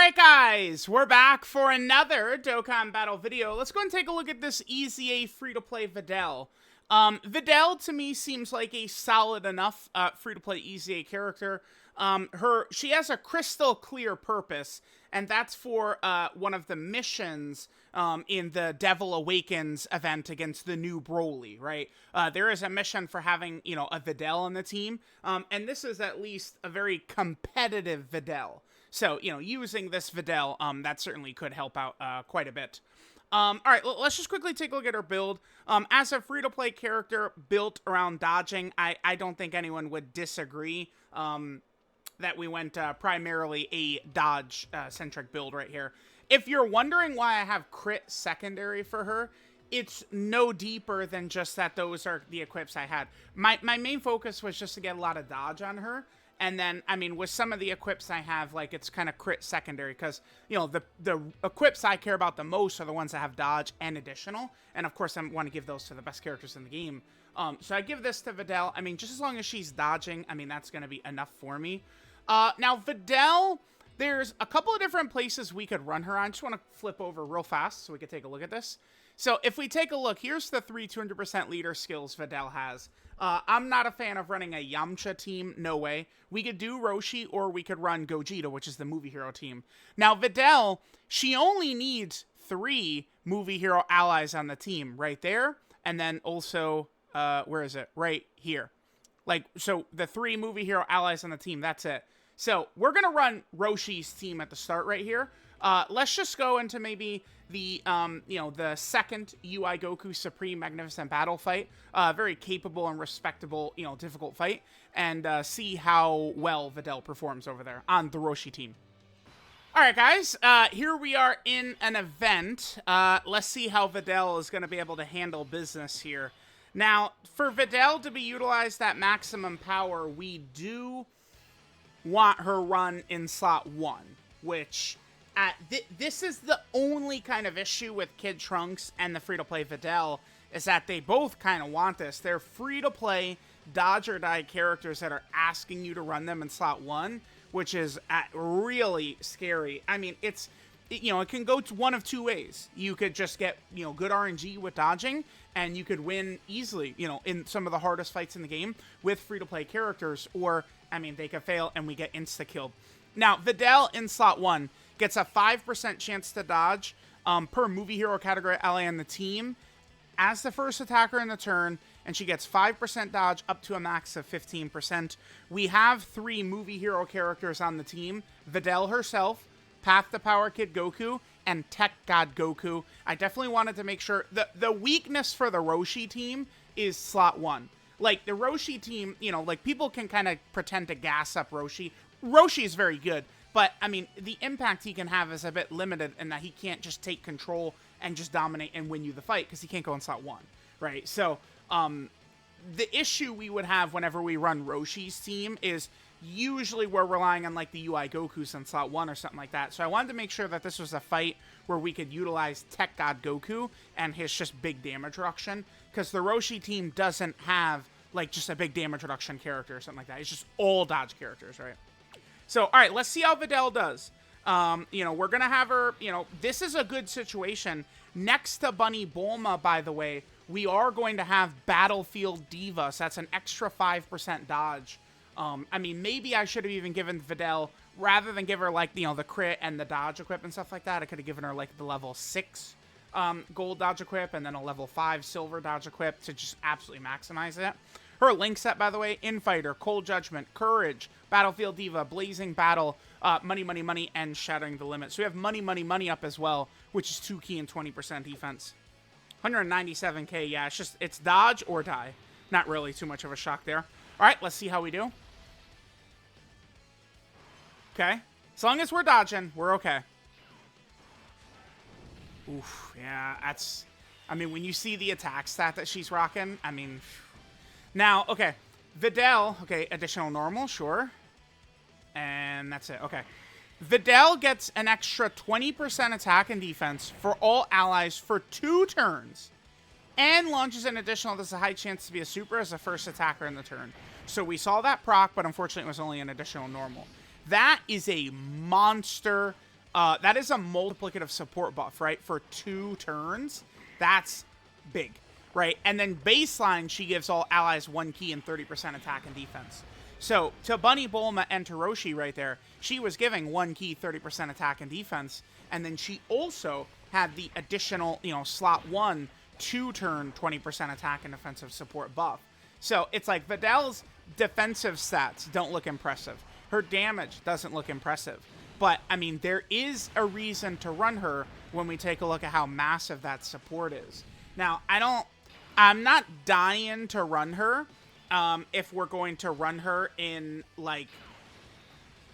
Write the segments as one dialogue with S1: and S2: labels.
S1: Alright guys, we're back for another Dokkan battle video. Let's go and take a look at this EZA free-to-play Videl. Videl to me seems like a solid enough free-to-play EZA character. She has a crystal clear purpose, and that's for one of the missions in the Devil Awakens event against the new Broly, right? There is a mission for having, a Videl on the team, and this is at least a very competitive Videl. So, using this Videl, that certainly could help out quite a bit. All right, let's just quickly take a look at her build. As a free-to-play character built around dodging, I don't think anyone would disagree that we went primarily a dodge-centric build right here. If you're wondering why I have crit secondary for her, it's no deeper than just that those are the equips I had. My main focus was just to get a lot of dodge on her. And then, with some of the equips I have, it's kind of crit secondary because, the equips I care about the most are the ones that have dodge and additional. And, of course, I want to give those to the best characters in the game. So I give this to Videl. Just as long as she's dodging, that's going to be enough for me. Now, Videl, there's a couple of different places we could run her on. I just want to flip over real fast so we can take a look at this. So if we take a look, here's the 200% leader skills Videl has. I'm not a fan of running a Yamcha team, no way. We could do Roshi or we could run Gogeta, which is the movie hero team. Now Videl, she only needs 3 movie hero allies on the team right there. And then also, where is it? Right here. So the 3 movie hero allies on the team, that's it. So we're going to run Roshi's team at the start right here. Let's just go into maybe the, the second UI Goku Supreme Magnificent Battle fight. Very capable and respectable, difficult fight. And see how well Videl performs over there on the Roshi team. Alright guys, here we are in an event. Let's see how Videl is going to be able to handle business here. Now, for Videl to be utilized at maximum power, we do want her run in slot 1, which this is the only kind of issue with Kid Trunks and the free-to-play Videl, is that they both kind of want this. They're free-to-play dodge or die characters that are asking you to run them in slot 1, which is really scary. It can go to one of 2 ways. You could just get, good RNG with dodging, and you could win easily, in some of the hardest fights in the game with free-to-play characters, or, they could fail and we get insta-killed. Now, Videl in slot 1 gets a 5% chance to dodge per movie hero category ally on the team as the first attacker in the turn, and she gets 5% dodge up to a max of 15%. We have 3 movie hero characters on the team: Videl herself, Path to Power Kid Goku, and Tech God Goku. I definitely wanted to make sure the weakness for the Roshi team is slot 1. The Roshi team, people can kind of pretend to gas up Roshi. Roshi is very good, but, the impact he can have is a bit limited in that he can't just take control and just dominate and win you the fight because he can't go in slot 1, right? So, the issue we would have whenever we run Roshi's team is usually we're relying on, the UI Gokus in slot 1 or something like that. So I wanted to make sure that this was a fight where we could utilize Tech God Goku and his just big damage reduction, because the Roshi team doesn't have, just a big damage reduction character or something like that. It's just all dodge characters, right? So, all right, let's see how Videl does. We're going to have her, this is a good situation. Next to Bunny Bulma, by the way, we are going to have Battlefield Diva, so that's an extra 5% dodge. Maybe I should have even given Videl, rather than give her, the crit and the dodge equip and stuff like that, I could have given her, the level 6 gold dodge equip and then a level 5 silver dodge equip to just absolutely maximize it. Her link set, by the way: Infighter, Cold Judgment, Courage, Battlefield Diva, Blazing Battle, Money, Money, Money, and Shattering the Limit. So we have Money, Money, Money up as well, which is 2 key and 20% defense. 197k, yeah, it's dodge or die. Not really too much of a shock there. All right, let's see how we do. Okay, as long as we're dodging, we're okay. Oof, yeah, that's... when you see the attack stat that she's rocking, Now, okay, Videl, okay, additional normal, sure. And that's it, okay. Videl gets an extra 20% attack and defense for all allies for 2 turns. And launches an additional, there's a high chance to be a super as a first attacker in the turn. So we saw that proc, but unfortunately it was only an additional normal. That is a monster That is a multiplicative support buff, right? For 2 turns. That's big, right? And then baseline, she gives all allies 1 key and 30% attack and defense. So to Bunny, Bulma, and to Roshi right there, she was giving 1 key, 30% attack and defense. And then she also had the additional, slot 1, 2-turn 20% attack and defensive support buff. So it's like Videl's defensive stats don't look impressive. Her damage doesn't look impressive. But, I mean, there is a reason to run her when we take a look at how massive that support is. Now, I'm not dying to run her if we're going to run her in, like,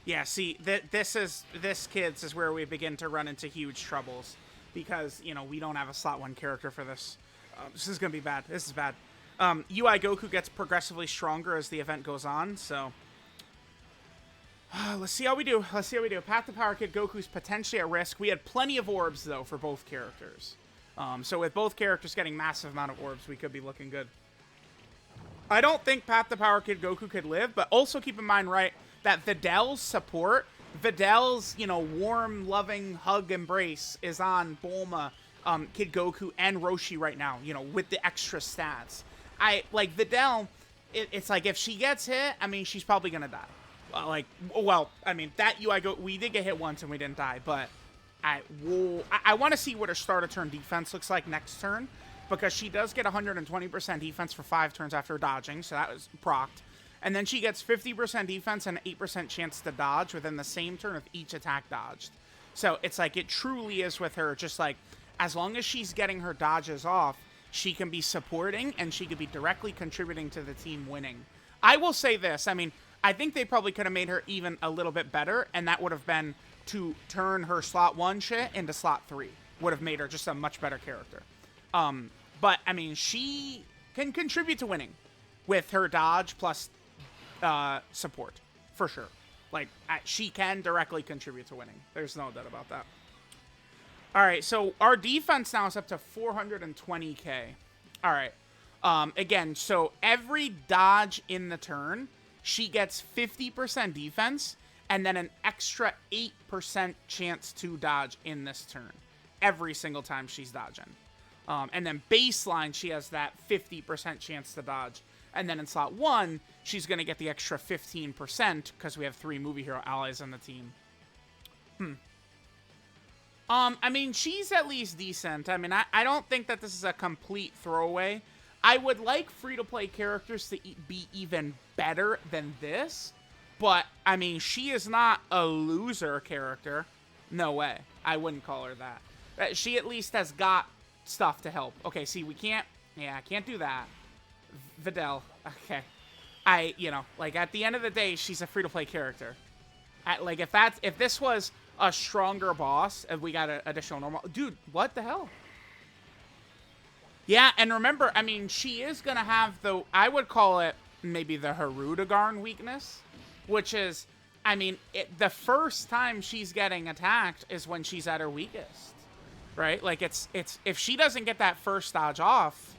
S1: yeah, see, this, kids, is where we begin to run into huge troubles. Because, we don't have a slot 1 character for this. This is going to be bad. This is bad. UI Goku gets progressively stronger as the event goes on, so... let's see how we do. Path to Power Kid Goku's potentially at risk. We had plenty of orbs, though, for both characters. So with both characters getting massive amount of orbs, we could be looking good. I don't think Path to Power Kid Goku could live, but also keep in mind, right, that Videl's support, Videl's, warm, loving hug embrace is on Bulma, Kid Goku, and Roshi right now, with the extra stats. Videl, it's like, if she gets hit, I mean, she's probably gonna die. That we did get hit once and we didn't die, but I want to see what her start of turn defense looks like next turn, because she does get 120% defense for 5 turns after dodging, so that was procced. And then she gets 50% defense and an 8% chance to dodge within the same turn of each attack dodged. So it's like, it truly is with her, just like, as long as she's getting her dodges off, she can be supporting and she could be directly contributing to the team winning. I will say this, I mean, I think they probably could have made her even a little bit better, and that would have been to turn her slot 1 shit into slot 3. Would have made her just a much better character. But, I mean, she can contribute to winning with her dodge plus support, for sure. Like, she can directly contribute to winning. There's no doubt about that. All right, so our defense now is up to 420k. All right. Again, so every dodge in the turn, she gets 50% defense and then an extra 8% chance to dodge in this turn. Every single time she's dodging. And then baseline, she has that 50% chance to dodge. And then in slot 1, she's going to get the extra 15% because we have 3 movie hero allies on the team. I mean, she's at least decent. I mean, I don't think that this is a complete throwaway. I would like free-to-play characters to be even better than this. But, I mean, she is not a loser character. No way. I wouldn't call her that. She at least has got stuff to help. Okay, see, we can't... Yeah, I can't do that. Videl. Okay. At the end of the day, she's a free-to-play character. If this was a stronger boss, if we got an additional normal... Dude, what the hell? Yeah, and remember, I mean, she is going to have the... I would call it maybe the Harudagarn weakness, which is, I mean, the first time she's getting attacked is when she's at her weakest, right? Like, it's if she doesn't get that first dodge off,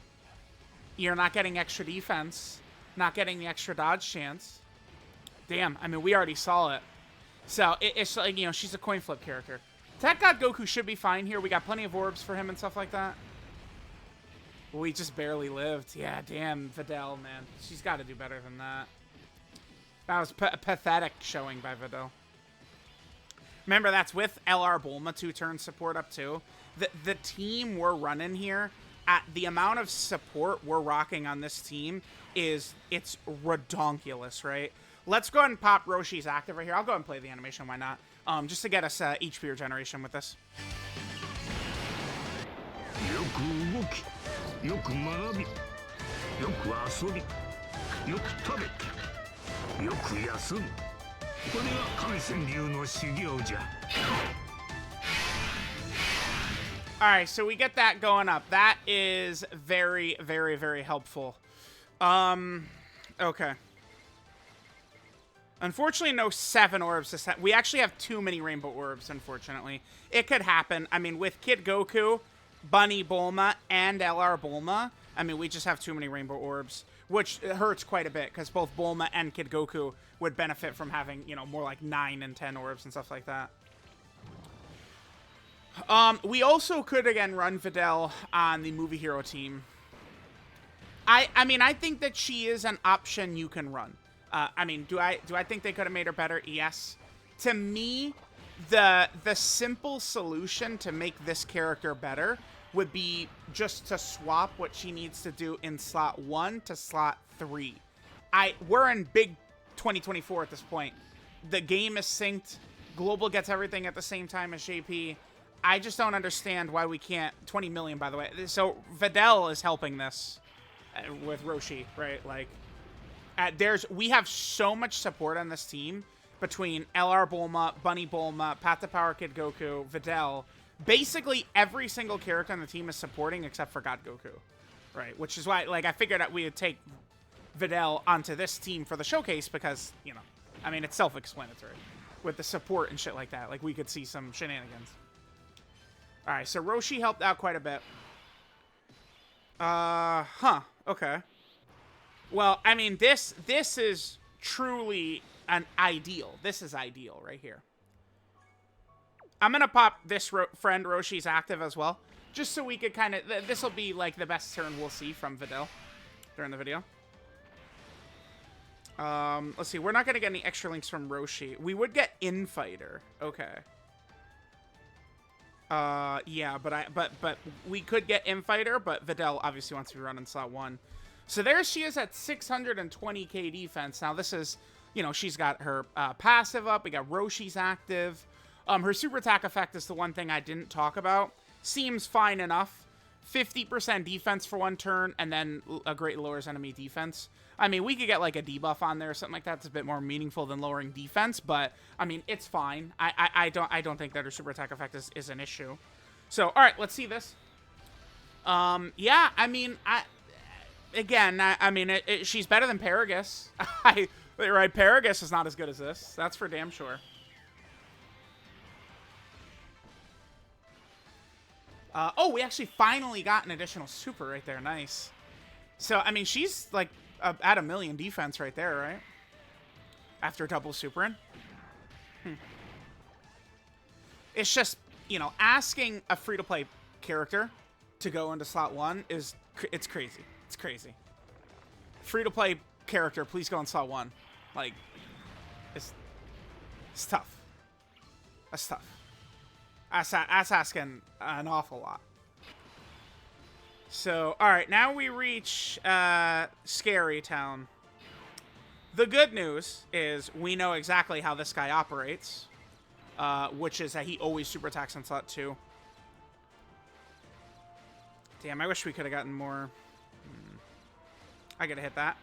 S1: you're not getting extra defense, not getting the extra dodge chance. Damn, I mean, we already saw it. So, it's like, she's a coin flip character. Tech God Goku should be fine here. We got plenty of orbs for him and stuff like that. We just barely lived. Yeah, damn, Videl, man. She's got to do better than that. That was pathetic showing by Videl. Remember, that's with LR Bulma 2-turn support up too. The team we're running here, at the amount of support we're rocking on this team, it's redonkulous, right? Let's go ahead and pop Roshi's active right here. I'll go ahead and play the animation, why not? Just to get us HP regeneration with this.
S2: よく学び、よく遊び、よく食べて、よく休む。これが神川流の修行じゃ。
S1: Alright, so we get that going up. That is very, very, very helpful. Okay. Unfortunately, no 7 orbs this time. We actually have too many rainbow orbs, unfortunately. It could happen. I mean, with Kid Goku, Bunny Bulma, and LR Bulma, I mean, we just have too many rainbow orbs, which hurts quite a bit, because both Bulma and Kid Goku would benefit from having, more like 9 and 10 orbs and stuff like that. We also could, again, run Videl on the movie hero team. I mean, I think that she is an option you can run. I mean, do I think they could have made her better? Yes. To me, the simple solution to make this character better would be just to swap what she needs to do in slot 1 to slot 3. We're in big 2024 at this point. The game is synced. Global gets everything at the same time as JP. I just don't understand why we can't. 20 million, by the way. So Videl is helping this with Roshi, right? Like, we have so much support on this team between LR Bulma, Bunny Bulma, Path to Power Kid Goku, Videl. Basically, every single character on the team is supporting except for God Goku, right? Which is why, like, I figured that we would take Videl onto this team for the showcase because, you know, I mean, it's self-explanatory with the support and shit like that. Like, we could see some shenanigans. All right, so Roshi helped out quite a bit. Okay. Well, I mean, this is truly an ideal. This is ideal right here. I'm going to pop this friend Roshi's active as well, just so we could kind of... This will be, like, the best turn we'll see from Videl during the video. Let's see. We're not going to get any extra links from Roshi. We would get Infighter. Okay. Yeah, but we could get Infighter, but Videl obviously wants to be running slot 1. So there she is at 620k defense. Now, this is... You know, she's got her passive up. We got Roshi's active. Her super attack effect is the one thing I didn't talk about. Seems fine enough. 50% defense for one turn, and then a great lowers enemy defense. I mean, we could get like a debuff on there or something like that. That's a bit more meaningful than lowering defense, but I mean, it's fine. I don't think that her super attack effect is an issue. So, all right, let's see this. Yeah, I mean, I mean, she's better than Paragus. Right, Paragus is not as good as this. That's for damn sure. Oh, we actually finally got an additional super right there. Nice. So, I mean, she's like at 1 million defense right there, right? After double supering. It's just, you know, asking a free-to-play character to go into slot 1 is, it's crazy. It's crazy. Free-to-play character, please go in slot 1. Like, it's tough. That's tough. That's asking an awful lot. So, alright, now we reach Scary Town. The good news is we know exactly how this guy operates, which is that he always super attacks on slot 2. Damn, I wish we could have gotten more. I gotta hit that.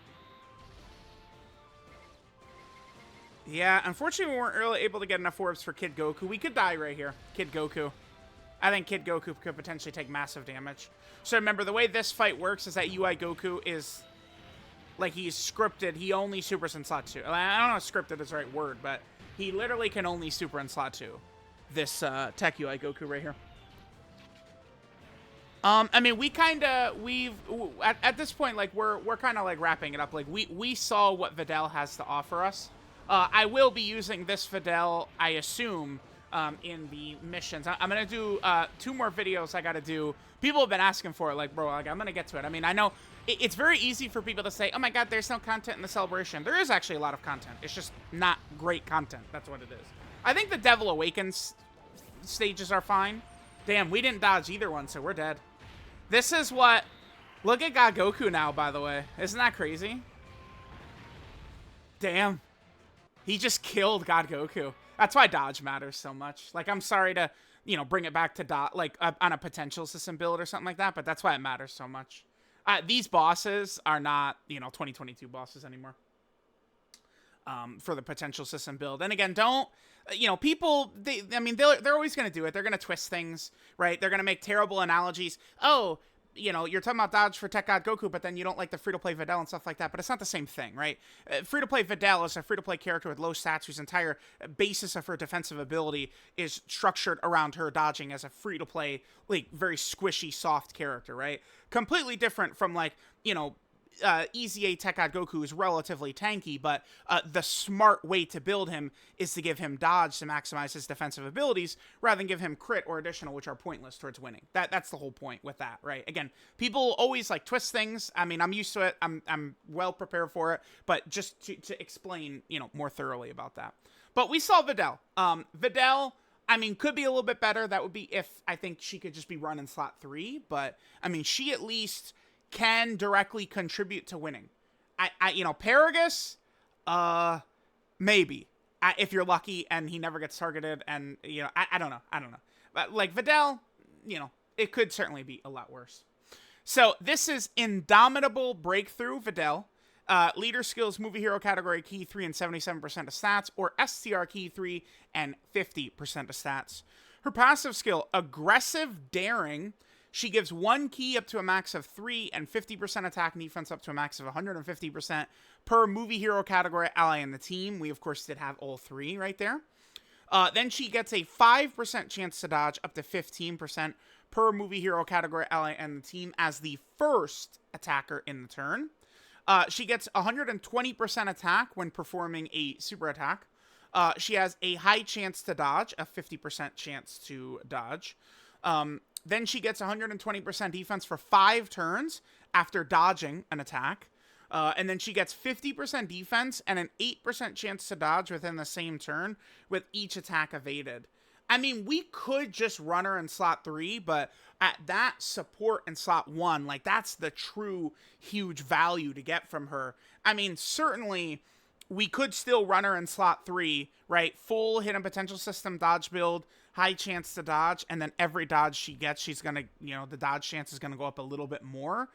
S1: Yeah, unfortunately, we weren't really able to get enough orbs for Kid Goku. We could die right here. Kid Goku. I think Kid Goku could potentially take massive damage. So remember, the way this fight works is that UI Goku is, like, he's scripted. He only supers in slot 2. I don't know if scripted is the right word, but he literally can only super in slot 2. This Tech UI Goku right here. I mean, at this point, like, we're kind of, like, wrapping it up. Like, we saw what Videl has to offer us. I will be using this Videl, I assume, in the missions. I'm going to do 2 more videos I got to do. People have been asking for it, like, bro, like, I'm going to get to it. I mean, I know it's very easy for people to say, oh my god, there's no content in the celebration. There is actually a lot of content. It's just not great content. That's what it is. I think the Devil Awakens stages are fine. Damn, we didn't dodge either one, so we're dead. This is what... Look at God Goku now, by the way. Isn't that crazy? Damn. He just killed God Goku. That's why dodge matters so much. Like, I'm sorry to, you know, bring it back to dodge, like, on a potential system build or something like that, but that's why it matters so much. These bosses are not, you know, 2022 bosses anymore. For the potential system build. And again, don't, you know, people, I mean, they're always going to do it. They're going to twist things, right? They're going to make terrible analogies. Oh, you know, you're talking about dodge for Tech God Goku, but then you don't like the free-to-play Videl and stuff like that. But it's not the same thing, right? Free-to-play Videl is a free-to-play character with low stats whose entire basis of her defensive ability is structured around her dodging as a free-to-play, like, very squishy, soft character, right? Completely different from, like, you know, EZA Tech God Goku is relatively tanky, but the smart way to build him is to give him dodge to maximize his defensive abilities, rather than give him crit or additional, which are pointless towards winning. That's the whole point with that, right? Again, people always like twist things. I mean, I'm used to it. I'm well prepared for it, but just to explain, more thoroughly about that. But we saw Videl. Videl, I mean, could be a little bit better. That would be if I think she could just be run in slot 3. But, I mean, she at least can directly contribute to winning. Paragus, maybe. If you're lucky and he never gets targeted and, I don't know. But, like, Videl, it could certainly be a lot worse. So, this is Indomitable Breakthrough Videl. Leader skills, movie hero category, key 3 and 77% of stats, or STR key 3 and 50% of stats. Her passive skill, Aggressive Daring. She gives 1 key up to a max of 3 and 50% attack and defense up to a max of 150% per movie hero category ally in the team. We, of course, did have all 3 right there. Then she gets a 5% chance to dodge up to 15% per movie hero category ally in the team as the first attacker in the turn. She gets 120% attack when performing a super attack. She has a high chance to dodge, a 50% chance to dodge. Then she gets 120% defense for 5 turns after dodging an attack. And then she gets 50% defense and an 8% chance to dodge within the same turn with each attack evaded. I mean, we could just run her in slot 3, but at that support in slot 1, like, that's the true huge value to get from her. I mean, certainly we could still run her in slot 3, right? Full hidden potential system dodge build, high chance to dodge, and then every dodge she gets, she's going to, the dodge chance is going to go up a little bit more.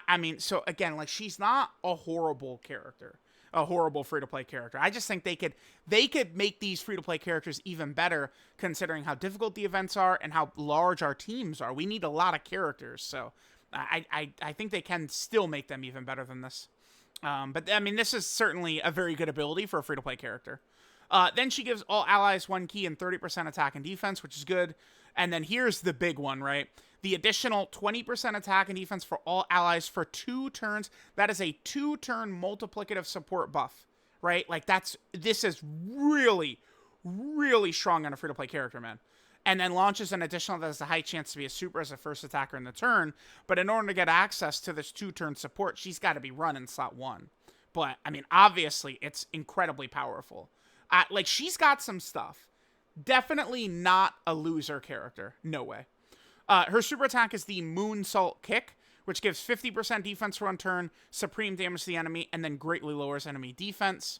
S1: I mean, so again, like, she's not a horrible character. A horrible free-to-play character. I just think they could make these free-to-play characters even better, considering how difficult the events are and how large our teams are. We need a lot of characters, so I think they can still make them even better than this. But I mean, this is certainly a very good ability for a free-to-play character. Then she gives all allies 1 key and 30% attack and defense, which is good. And then here's the big one, right? The additional 20% attack and defense for all allies for 2 turns. That is a 2-turn multiplicative support buff, right? Like, this is really, really strong on a free-to-play character, man. And then launches an additional that has a high chance to be a super as a first attacker in the turn. But in order to get access to this 2-turn support, she's got to be run in slot 1. But, I mean, obviously, it's incredibly powerful. Like, she's got some stuff. Definitely not a loser character. No way. Her super attack is the Moonsault Kick, which gives 50% defense for 1 turn, supreme damage to the enemy, and then greatly lowers enemy defense.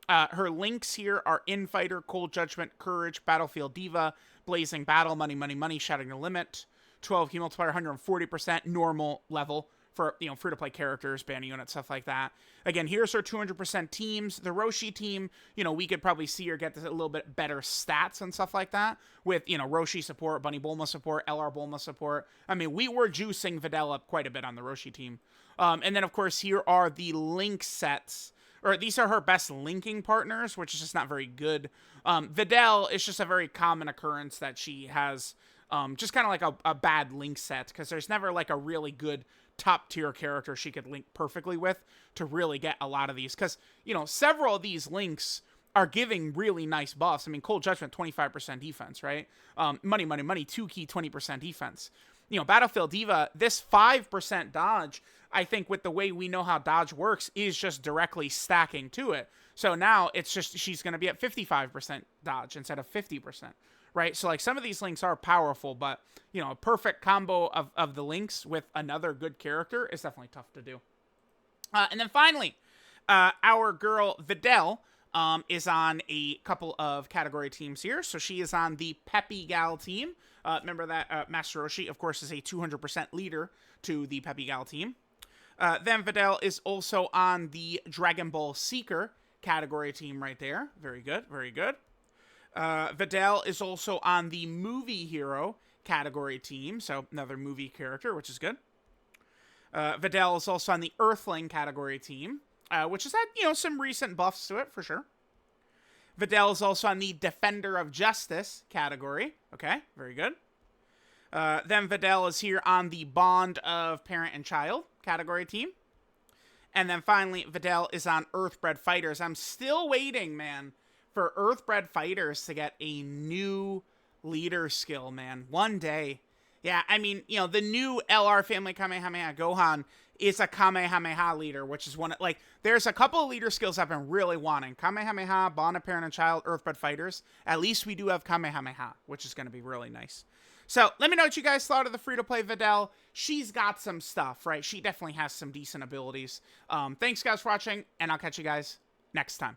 S1: Her links here are Infighter, Cold Judgment, Courage, Battlefield Diva, Blazing Battle, Money, Money, Money, Shattering the Limit, 12 key multiplier, 140%, normal level for, free-to-play characters, banner units, stuff like that. Again, here's her 200% teams. The Roshi team, we could probably see her get a little bit better stats and stuff like that with, Roshi support, Bunny Bulma support, LR Bulma support. I mean, we were juicing Videl up quite a bit on the Roshi team. And then, of course, here are the link sets. Or these are her best linking partners, which is just not very good. Videl is just a very common occurrence that she has just kind of like a bad link set, because there's never like a really good top tier character she could link perfectly with to really get a lot of these, because several of these links are giving really nice buffs. I mean, Cold Judgment 25% defense, right? Money, Money, Money 2 key 20% defense. Battlefield Diva, this 5% dodge, I think with the way we know how dodge works, is just directly stacking to it. So now it's just she's going to be at 55% dodge instead of 50%. Right, so like some of these links are powerful, but a perfect combo of the links with another good character is definitely tough to do. And then finally, our girl Videl is on a couple of category teams here. So she is on the Peppy Gal team. Remember that Master Roshi, of course, is a 200% leader to the Peppy Gal team. Then Videl is also on the Dragon Ball Seeker category team right there. Very good, very good. Videl is also on the Movie Hero category team, so another movie character, which is good. Videl is also on the Earthling category team, which has had, some recent buffs to it, for sure. Videl is also on the Defender of Justice category. Okay, very good. Then Videl is here on the Bond of Parent and Child category team. And then finally, Videl is on Earthbred Fighters. I'm still waiting, man, for Earthbred Fighters to get a new leader skill, man. One day. Yeah, I mean, you know, the new LR family Kamehameha Gohan is a Kamehameha leader, which is one, like, there's a couple of leader skills I've been really wanting. Kamehameha, Bond of Parent and Child, Earthbred Fighters. At least we do have Kamehameha, which is going to be really nice. So, let me know what you guys thought of the free-to-play Videl. She's got some stuff, right? She definitely has some decent abilities. Thanks, guys, for watching, and I'll catch you guys next time.